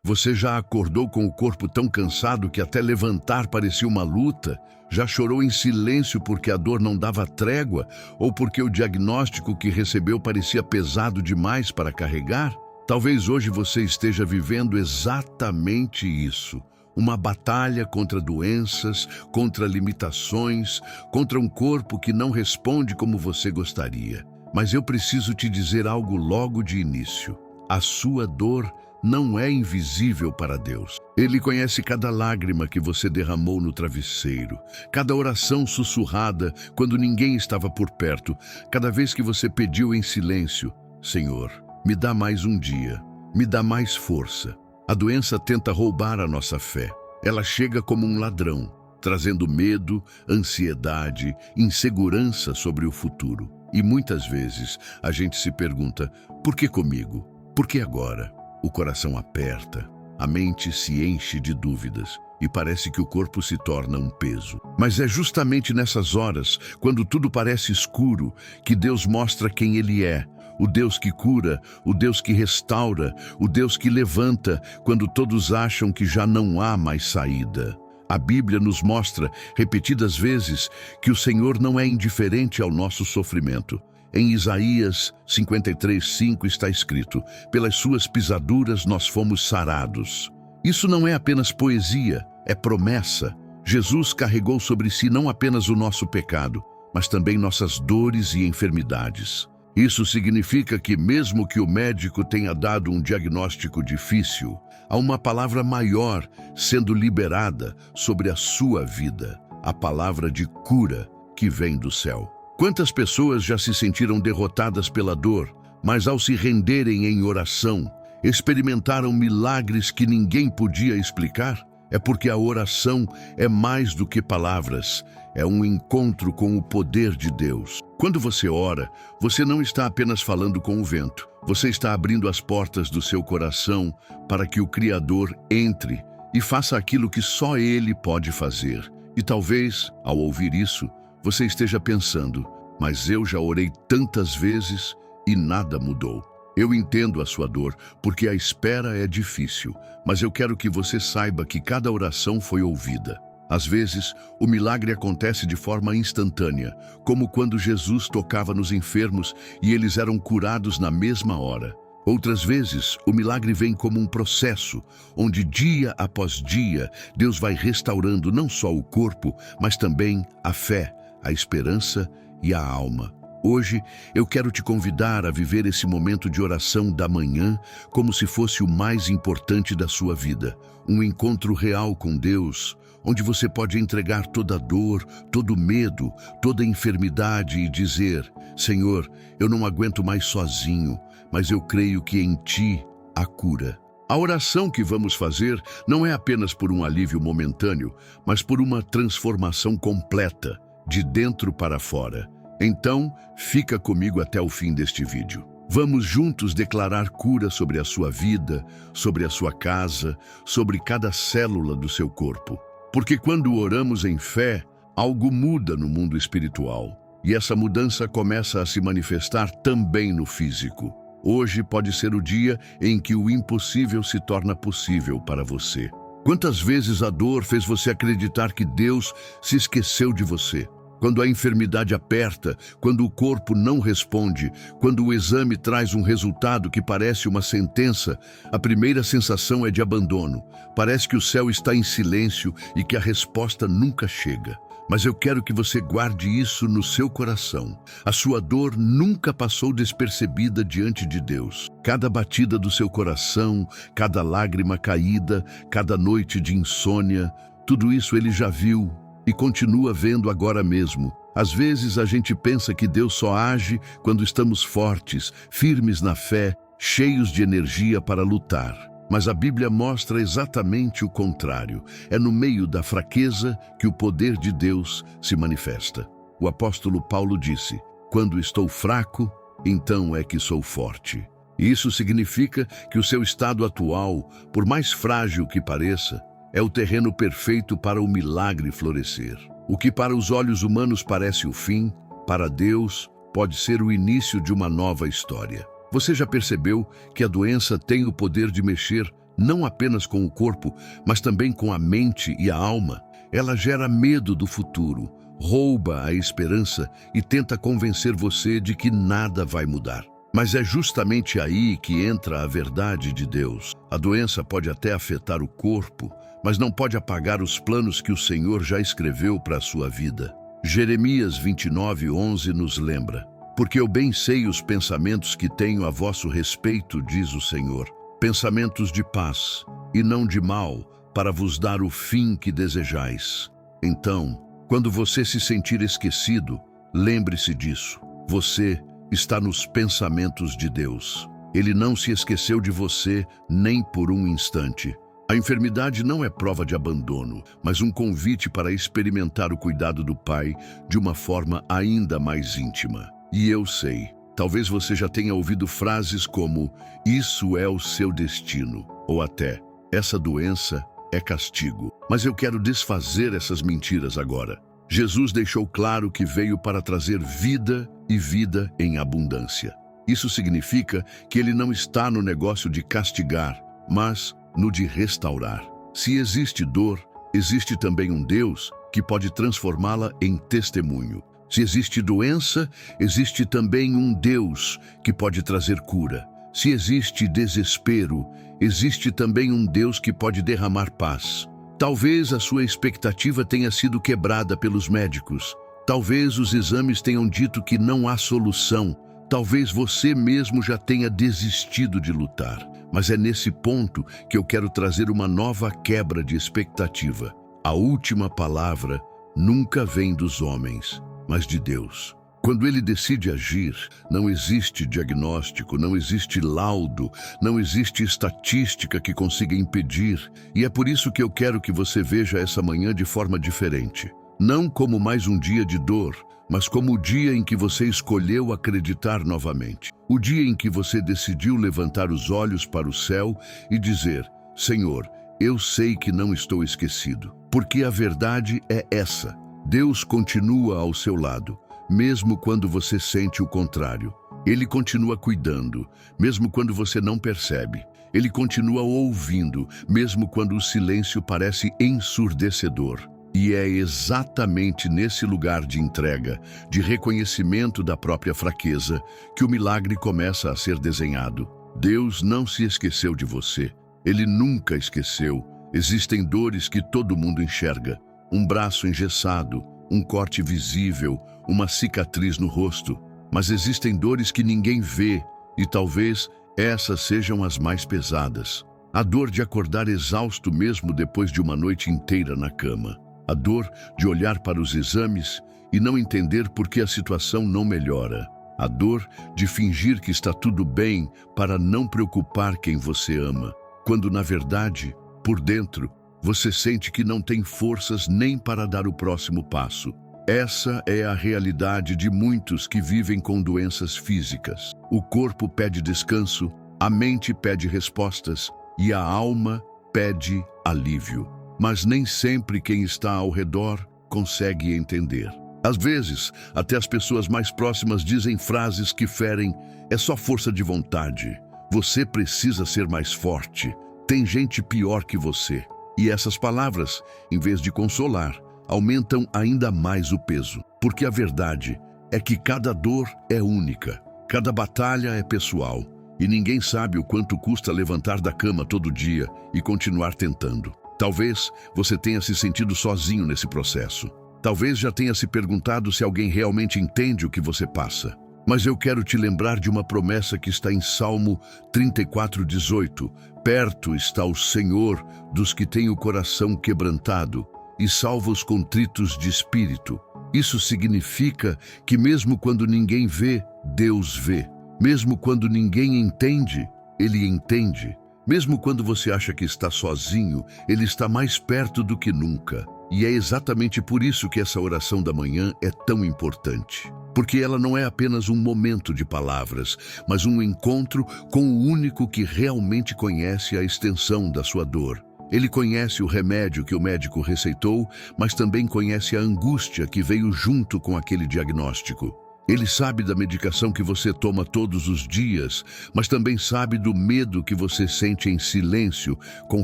Você já acordou com o corpo tão cansado que até levantar parecia uma luta? Já chorou em silêncio porque a dor não dava trégua ou porque o diagnóstico que recebeu parecia pesado demais para carregar? Talvez hoje você esteja vivendo exatamente isso. Uma batalha contra doenças, contra limitações, contra um corpo que não responde como você gostaria. Mas eu preciso te dizer algo logo de início. A sua dor não é invisível para Deus. Ele conhece cada lágrima que você derramou no travesseiro, cada oração sussurrada quando ninguém estava por perto, cada vez que você pediu em silêncio: Senhor, me dá mais um dia, me dá mais força. A doença tenta roubar a nossa fé. Ela chega como um ladrão, trazendo medo, ansiedade, insegurança sobre o futuro. E muitas vezes a gente se pergunta: por que comigo? Por que agora? O coração aperta, a mente se enche de dúvidas e parece que o corpo se torna um peso. Mas é justamente nessas horas, quando tudo parece escuro, que Deus mostra quem Ele é. O Deus que cura, o Deus que restaura, o Deus que levanta quando todos acham que já não há mais saída. A Bíblia nos mostra, repetidas vezes, que o Senhor não é indiferente ao nosso sofrimento. Em Isaías 53:5 está escrito: pelas suas pisaduras nós fomos sarados. Isso não é apenas poesia, é promessa. Jesus carregou sobre si não apenas o nosso pecado, mas também nossas dores e enfermidades. Isso significa que mesmo que o médico tenha dado um diagnóstico difícil, há uma palavra maior sendo liberada sobre a sua vida, a palavra de cura que vem do céu. Quantas pessoas já se sentiram derrotadas pela dor, mas ao se renderem em oração, experimentaram milagres que ninguém podia explicar? É porque a oração é mais do que palavras, é um encontro com o poder de Deus. Quando você ora, você não está apenas falando com o vento, você está abrindo as portas do seu coração para que o Criador entre e faça aquilo que só Ele pode fazer. E talvez, ao ouvir isso, você esteja pensando: mas eu já orei tantas vezes e nada mudou. Eu entendo a sua dor, porque a espera é difícil, mas eu quero que você saiba que cada oração foi ouvida. Às vezes, o milagre acontece de forma instantânea, como quando Jesus tocava nos enfermos e eles eram curados na mesma hora. Outras vezes, o milagre vem como um processo, onde dia após dia, Deus vai restaurando não só o corpo, mas também a fé, a esperança e a alma. Hoje, eu quero te convidar a viver esse momento de oração da manhã como se fosse o mais importante da sua vida. Um encontro real com Deus, onde você pode entregar toda a dor, todo o medo, toda a enfermidade e dizer: Senhor, eu não aguento mais sozinho, mas eu creio que em Ti há cura. A oração que vamos fazer não é apenas por um alívio momentâneo, mas por uma transformação completa, de dentro para fora. Então, fica comigo até o fim deste vídeo. Vamos juntos declarar cura sobre a sua vida, sobre a sua casa, sobre cada célula do seu corpo. Porque quando oramos em fé, algo muda no mundo espiritual. E essa mudança começa a se manifestar também no físico. Hoje pode ser o dia em que o impossível se torna possível para você. Quantas vezes a dor fez você acreditar que Deus se esqueceu de você? Quando a enfermidade aperta, quando o corpo não responde, quando o exame traz um resultado que parece uma sentença, a primeira sensação é de abandono. Parece que o céu está em silêncio e que a resposta nunca chega. Mas eu quero que você guarde isso no seu coração. A sua dor nunca passou despercebida diante de Deus. Cada batida do seu coração, cada lágrima caída, cada noite de insônia, tudo isso Ele já viu e continua vendo agora mesmo. Às vezes a gente pensa que Deus só age quando estamos fortes, firmes na fé, cheios de energia para lutar. Mas a Bíblia mostra exatamente o contrário. É no meio da fraqueza que o poder de Deus se manifesta. O apóstolo Paulo disse: quando estou fraco, então é que sou forte. Isso significa que o seu estado atual, por mais frágil que pareça, é o terreno perfeito para o milagre florescer. O que para os olhos humanos parece o fim, para Deus pode ser o início de uma nova história. Você já percebeu que a doença tem o poder de mexer não apenas com o corpo, mas também com a mente e a alma. Ela gera medo do futuro, rouba a esperança e tenta convencer você de que nada vai mudar. Mas é justamente aí que entra a verdade de Deus. A doença pode até afetar o corpo, mas não pode apagar os planos que o Senhor já escreveu para a sua vida. Jeremias 29:11 nos lembra: porque eu bem sei os pensamentos que tenho a vosso respeito, diz o Senhor, pensamentos de paz e não de mal, para vos dar o fim que desejais. Então, quando você se sentir esquecido, lembre-se disso. Você está nos pensamentos de Deus. Ele não se esqueceu de você nem por um instante. A enfermidade não é prova de abandono, mas um convite para experimentar o cuidado do Pai de uma forma ainda mais íntima. E eu sei, talvez você já tenha ouvido frases como "isso é o seu destino", ou até "essa doença é castigo". Mas eu quero desfazer essas mentiras agora. Jesus deixou claro que veio para trazer vida e vida em abundância. Isso significa que ele não está no negócio de castigar, mas no de restaurar. Se existe dor, existe também um Deus que pode transformá-la em testemunho. Se existe doença, existe também um Deus que pode trazer cura. Se existe desespero, existe também um Deus que pode derramar paz. Talvez a sua expectativa tenha sido quebrada pelos médicos. Talvez os exames tenham dito que não há solução. Talvez você mesmo já tenha desistido de lutar. Mas é nesse ponto que eu quero trazer uma nova quebra de expectativa. A última palavra nunca vem dos homens, mas de Deus. Quando ele decide agir, não existe diagnóstico, não existe laudo, não existe estatística que consiga impedir. E é por isso que eu quero que você veja essa manhã de forma diferente. Não como mais um dia de dor, mas como o dia em que você escolheu acreditar novamente. O dia em que você decidiu levantar os olhos para o céu e dizer: Senhor, eu sei que não estou esquecido. Porque a verdade é essa: Deus continua ao seu lado, mesmo quando você sente o contrário. Ele continua cuidando, mesmo quando você não percebe. Ele continua ouvindo, mesmo quando o silêncio parece ensurdecedor. E é exatamente nesse lugar de entrega, de reconhecimento da própria fraqueza, que o milagre começa a ser desenhado. Deus não se esqueceu de você. Ele nunca esqueceu. Existem dores que todo mundo enxerga. Um braço engessado, um corte visível, uma cicatriz no rosto. Mas existem dores que ninguém vê, e talvez essas sejam as mais pesadas. A dor de acordar exausto mesmo depois de uma noite inteira na cama. A dor de olhar para os exames e não entender por que a situação não melhora. A dor de fingir que está tudo bem para não preocupar quem você ama, quando na verdade, por dentro, você sente que não tem forças nem para dar o próximo passo. Essa é a realidade de muitos que vivem com doenças físicas. O corpo pede descanso, a mente pede respostas e a alma pede alívio. Mas nem sempre quem está ao redor consegue entender. Às vezes, até as pessoas mais próximas dizem frases que ferem: é só força de vontade, você precisa ser mais forte, tem gente pior que você. E essas palavras, em vez de consolar, aumentam ainda mais o peso. Porque a verdade é que cada dor é única, cada batalha é pessoal, e ninguém sabe o quanto custa levantar da cama todo dia e continuar tentando. Talvez você tenha se sentido sozinho nesse processo. Talvez já tenha se perguntado se alguém realmente entende o que você passa. Mas eu quero te lembrar de uma promessa que está em Salmo 34:18. Perto está o Senhor dos que têm o coração quebrantado e salva os contritos de espírito. Isso significa que mesmo quando ninguém vê, Deus vê. Mesmo quando ninguém entende, Ele entende. Mesmo quando você acha que está sozinho, Ele está mais perto do que nunca. E é exatamente por isso que essa oração da manhã é tão importante. Porque ela não é apenas um momento de palavras, mas um encontro com o único que realmente conhece a extensão da sua dor. Ele conhece o remédio que o médico receitou, mas também conhece a angústia que veio junto com aquele diagnóstico. Ele sabe da medicação que você toma todos os dias, mas também sabe do medo que você sente em silêncio, com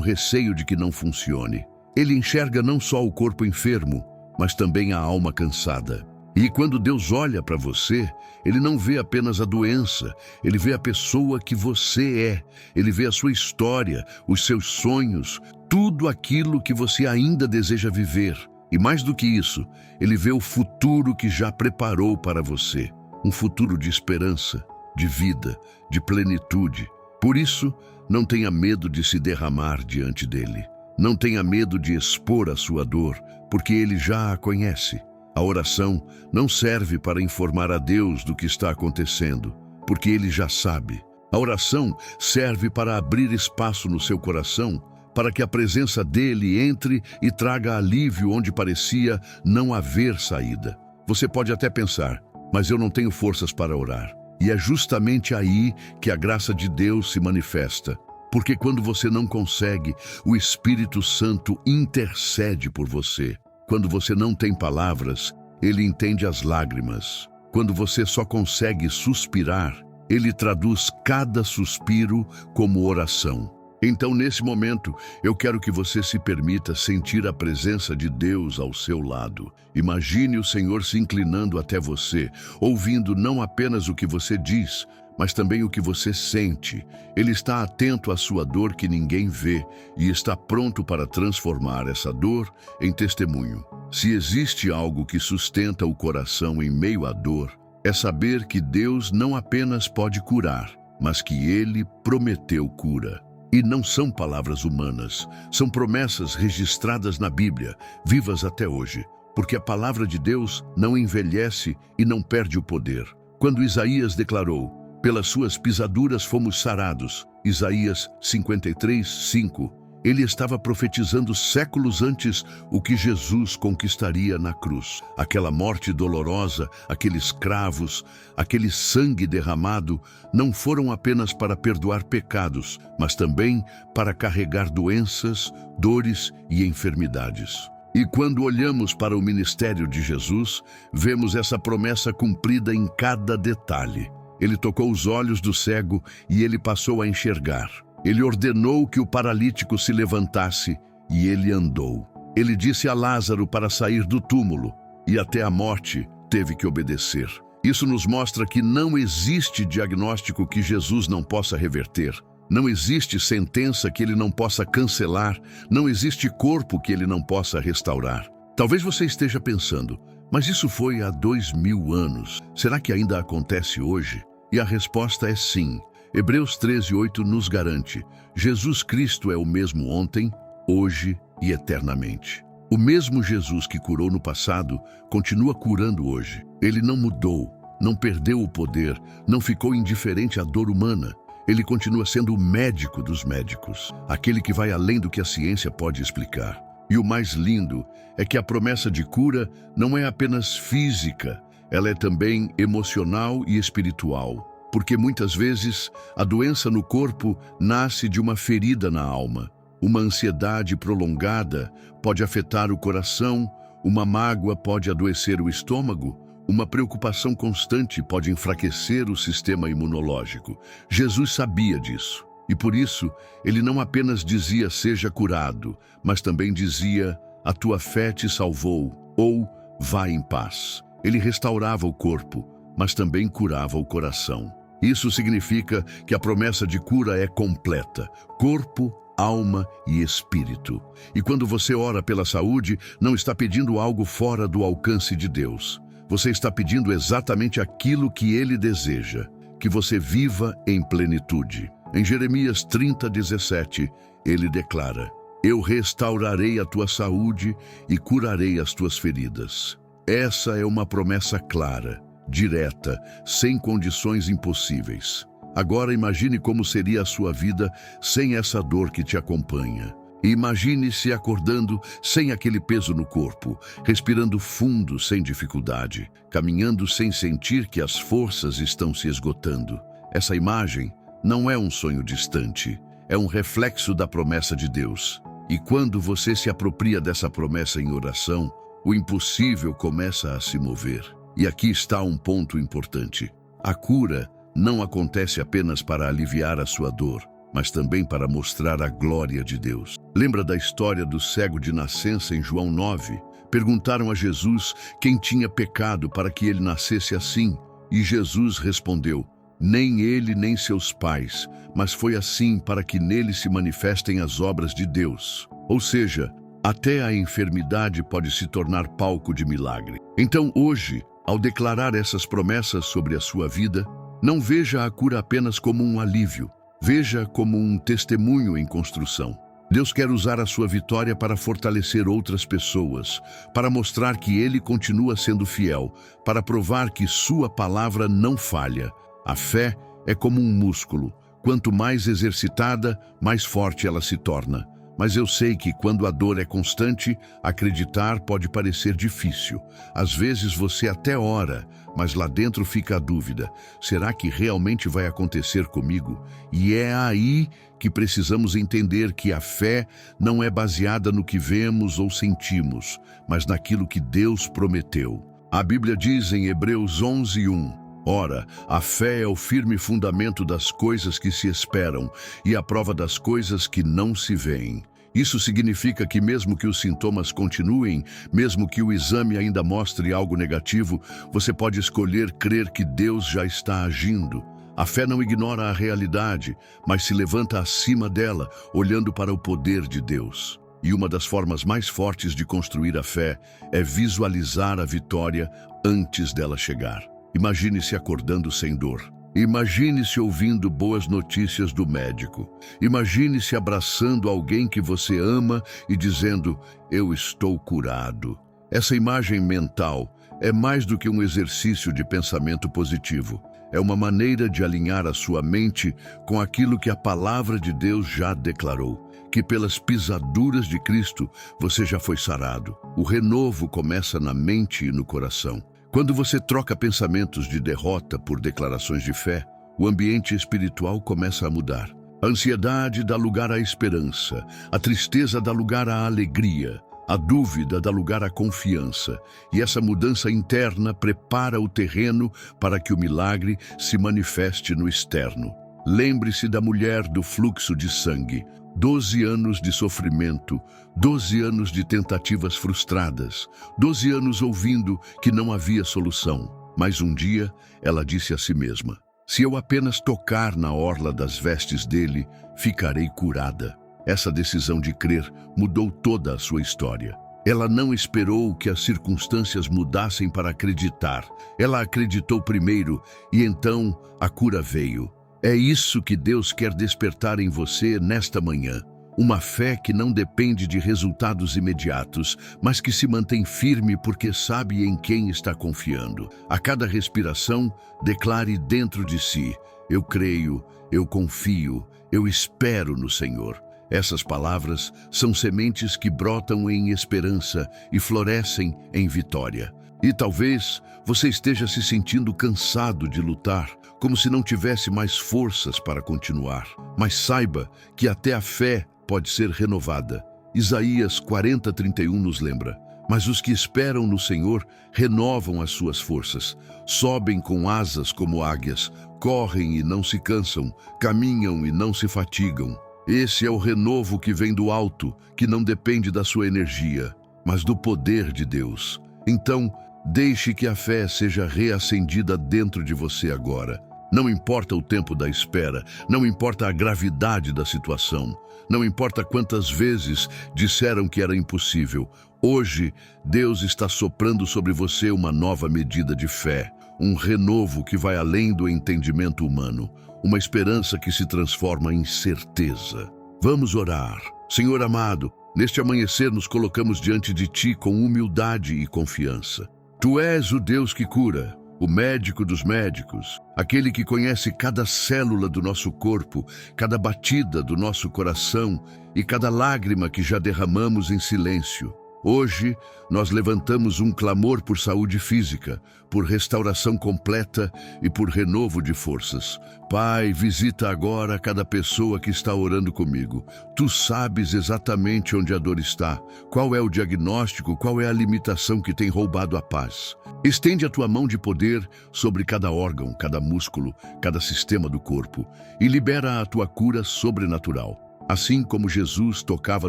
receio de que não funcione. Ele enxerga não só o corpo enfermo, mas também a alma cansada. E quando Deus olha para você, Ele não vê apenas a doença, Ele vê a pessoa que você é. Ele vê a sua história, os seus sonhos, tudo aquilo que você ainda deseja viver. E mais do que isso, Ele vê o futuro que já preparou para você. Um futuro de esperança, de vida, de plenitude. Por isso, não tenha medo de se derramar diante dEle. Não tenha medo de expor a sua dor, porque Ele já a conhece. A oração não serve para informar a Deus do que está acontecendo, porque Ele já sabe. A oração serve para abrir espaço no seu coração, para que a presença dEle entre e traga alívio onde parecia não haver saída. Você pode até pensar, mas eu não tenho forças para orar. E é justamente aí que a graça de Deus se manifesta. Porque quando você não consegue, o Espírito Santo intercede por você. Quando você não tem palavras, Ele entende as lágrimas. Quando você só consegue suspirar, Ele traduz cada suspiro como oração. Então, nesse momento, eu quero que você se permita sentir a presença de Deus ao seu lado. Imagine o Senhor se inclinando até você, ouvindo não apenas o que você diz, mas também o que você sente. Ele está atento à sua dor que ninguém vê e está pronto para transformar essa dor em testemunho. Se existe algo que sustenta o coração em meio à dor, é saber que Deus não apenas pode curar, mas que Ele prometeu cura. E não são palavras humanas, são promessas registradas na Bíblia, vivas até hoje, porque a palavra de Deus não envelhece e não perde o poder. Quando Isaías declarou, pelas suas pisaduras fomos sarados, Isaías 53:5, ele estava profetizando séculos antes o que Jesus conquistaria na cruz. Aquela morte dolorosa, aqueles cravos, aquele sangue derramado, não foram apenas para perdoar pecados, mas também para carregar doenças, dores e enfermidades. E quando olhamos para o ministério de Jesus, vemos essa promessa cumprida em cada detalhe. Ele tocou os olhos do cego e ele passou a enxergar. Ele ordenou que o paralítico se levantasse e ele andou. Ele disse a Lázaro para sair do túmulo e até a morte teve que obedecer. Isso nos mostra que não existe diagnóstico que Jesus não possa reverter. Não existe sentença que ele não possa cancelar. Não existe corpo que ele não possa restaurar. Talvez você esteja pensando, mas isso foi há 2000 anos. Será que ainda acontece hoje? E a resposta é sim. Hebreus 13:8 nos garante, Jesus Cristo é o mesmo ontem, hoje e eternamente. O mesmo Jesus que curou no passado, continua curando hoje. Ele não mudou, não perdeu o poder, não ficou indiferente à dor humana. Ele continua sendo o médico dos médicos, aquele que vai além do que a ciência pode explicar. E o mais lindo é que a promessa de cura não é apenas física, ela é também emocional e espiritual. Porque muitas vezes a doença no corpo nasce de uma ferida na alma. Uma ansiedade prolongada pode afetar o coração, uma mágoa pode adoecer o estômago, uma preocupação constante pode enfraquecer o sistema imunológico. Jesus sabia disso. E por isso, ele não apenas dizia seja curado, mas também dizia a tua fé te salvou, ou vá em paz. Ele restaurava o corpo, mas também curava o coração. Isso significa que a promessa de cura é completa, corpo, alma e espírito. E quando você ora pela saúde, não está pedindo algo fora do alcance de Deus. Você está pedindo exatamente aquilo que Ele deseja, que você viva em plenitude. Em Jeremias 30:17, Ele declara, eu restaurarei a tua saúde e curarei as tuas feridas. Essa é uma promessa clara, direta, sem condições impossíveis. Agora imagine como seria a sua vida sem essa dor que te acompanha. E imagine-se acordando sem aquele peso no corpo, respirando fundo sem dificuldade, caminhando sem sentir que as forças estão se esgotando. Essa imagem não é um sonho distante, é um reflexo da promessa de Deus. E quando você se apropria dessa promessa em oração, o impossível começa a se mover. E aqui está um ponto importante. A cura não acontece apenas para aliviar a sua dor, mas também para mostrar a glória de Deus. Lembra da história do cego de nascença em João 9? Perguntaram a Jesus quem tinha pecado para que ele nascesse assim. E Jesus respondeu: nem ele nem seus pais, mas foi assim para que nele se manifestem as obras de Deus. Ou seja, até a enfermidade pode se tornar palco de milagre. Então hoje, ao declarar essas promessas sobre a sua vida, não veja a cura apenas como um alívio, veja como um testemunho em construção. Deus quer usar a sua vitória para fortalecer outras pessoas, para mostrar que Ele continua sendo fiel, para provar que sua palavra não falha. A fé é como um músculo. Quanto mais exercitada, mais forte ela se torna. Mas eu sei que quando a dor é constante, acreditar pode parecer difícil. Às vezes você até ora, mas lá dentro fica a dúvida: será que realmente vai acontecer comigo? E é aí que precisamos entender que a fé não é baseada no que vemos ou sentimos, mas naquilo que Deus prometeu. A Bíblia diz em Hebreus 11:1: ora, a fé é o firme fundamento das coisas que se esperam e a prova das coisas que não se veem. Isso significa que mesmo que os sintomas continuem, mesmo que o exame ainda mostre algo negativo, você pode escolher crer que Deus já está agindo. A fé não ignora a realidade, mas se levanta acima dela, olhando para o poder de Deus. E uma das formas mais fortes de construir a fé é visualizar a vitória antes dela chegar. Imagine-se acordando sem dor. Imagine-se ouvindo boas notícias do médico. Imagine-se abraçando alguém que você ama e dizendo: eu estou curado. Essa imagem mental é mais do que um exercício de pensamento positivo. É uma maneira de alinhar a sua mente com aquilo que a palavra de Deus já declarou, que pelas pisaduras de Cristo você já foi sarado. O renovo começa na mente e no coração. Quando você troca pensamentos de derrota por declarações de fé, o ambiente espiritual começa a mudar. A ansiedade dá lugar à esperança, a tristeza dá lugar à alegria, a dúvida dá lugar à confiança, e essa mudança interna prepara o terreno para que o milagre se manifeste no externo. Lembre-se da mulher do fluxo de sangue. 12 anos de sofrimento, 12 anos de tentativas frustradas, 12 anos ouvindo que não havia solução. Mas um dia ela disse a si mesma: se eu apenas tocar na orla das vestes dele, ficarei curada. Essa decisão de crer mudou toda a sua história. Ela não esperou que as circunstâncias mudassem para acreditar. Ela acreditou primeiro e então a cura veio. É isso que Deus quer despertar em você nesta manhã. Uma fé que não depende de resultados imediatos, mas que se mantém firme porque sabe em quem está confiando. A cada respiração, declare dentro de si: eu creio, eu confio, eu espero no Senhor. Essas palavras são sementes que brotam em esperança e florescem em vitória. E talvez você esteja se sentindo cansado de lutar, como se não tivesse mais forças para continuar. Mas saiba que até a fé pode ser renovada. Isaías 40:31 nos lembra: mas os que esperam no Senhor renovam as suas forças, sobem com asas como águias, correm e não se cansam, caminham e não se fatigam. Esse é o renovo que vem do alto, que não depende da sua energia, mas do poder de Deus. Então, deixe que a fé seja reacendida dentro de você agora. Não importa o tempo da espera, não importa a gravidade da situação, não importa quantas vezes disseram que era impossível. Hoje, Deus está soprando sobre você uma nova medida de fé, um renovo que vai além do entendimento humano, uma esperança que se transforma em certeza. Vamos orar. Senhor amado, neste amanhecer nos colocamos diante de Ti com humildade e confiança. Tu és o Deus que cura, o médico dos médicos, aquele que conhece cada célula do nosso corpo, cada batida do nosso coração e cada lágrima que já derramamos em silêncio. Hoje, nós levantamos um clamor por saúde física, por restauração completa e por renovo de forças. Pai, visita agora cada pessoa que está orando comigo. Tu sabes exatamente onde a dor está, qual é o diagnóstico, qual é a limitação que tem roubado a paz. Estende a tua mão de poder sobre cada órgão, cada músculo, cada sistema do corpo e libera a tua cura sobrenatural. Assim como Jesus tocava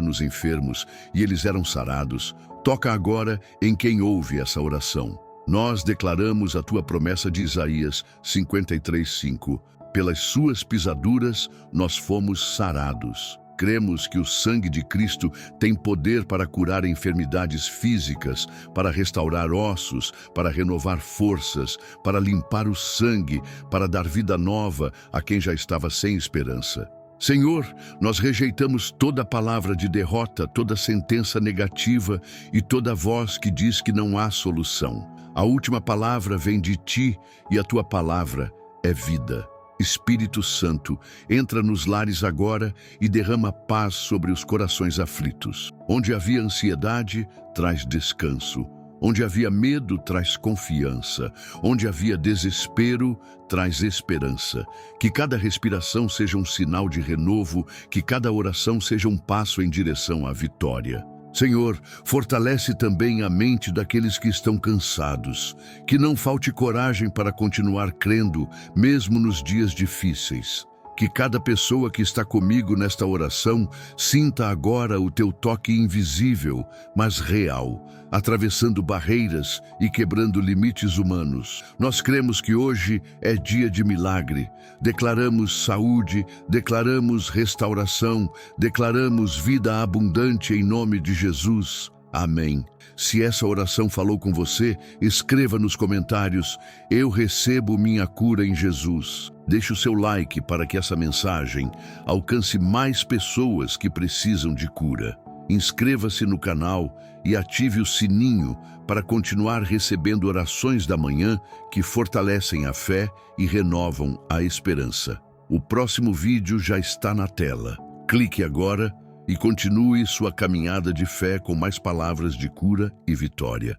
nos enfermos e eles eram sarados, toca agora em quem ouve essa oração. Nós declaramos a tua promessa de Isaías 53:5. Pelas suas pisaduras nós fomos sarados. Cremos que o sangue de Cristo tem poder para curar enfermidades físicas, para restaurar ossos, para renovar forças, para limpar o sangue, para dar vida nova a quem já estava sem esperança. Senhor, nós rejeitamos toda palavra de derrota, toda sentença negativa e toda voz que diz que não há solução. A última palavra vem de Ti e a Tua palavra é vida. Espírito Santo, entra nos lares agora e derrama paz sobre os corações aflitos. Onde havia ansiedade, traz descanso. Onde havia medo, traz confiança. Onde havia desespero, traz esperança. Que cada respiração seja um sinal de renovo, que cada oração seja um passo em direção à vitória. Senhor, fortalece também a mente daqueles que estão cansados. Que não falte coragem para continuar crendo, mesmo nos dias difíceis. Que cada pessoa que está comigo nesta oração sinta agora o teu toque invisível, mas real, atravessando barreiras e quebrando limites humanos. Nós cremos que hoje é dia de milagre. Declaramos saúde, declaramos restauração, declaramos vida abundante em nome de Jesus. Amém. Se essa oração falou com você, escreva nos comentários: eu recebo minha cura em Jesus. Deixe o seu like para que essa mensagem alcance mais pessoas que precisam de cura. Inscreva-se no canal e ative o sininho para continuar recebendo orações da manhã que fortalecem a fé e renovam a esperança. O próximo vídeo já está na tela. Clique agora e continue sua caminhada de fé com mais palavras de cura e vitória.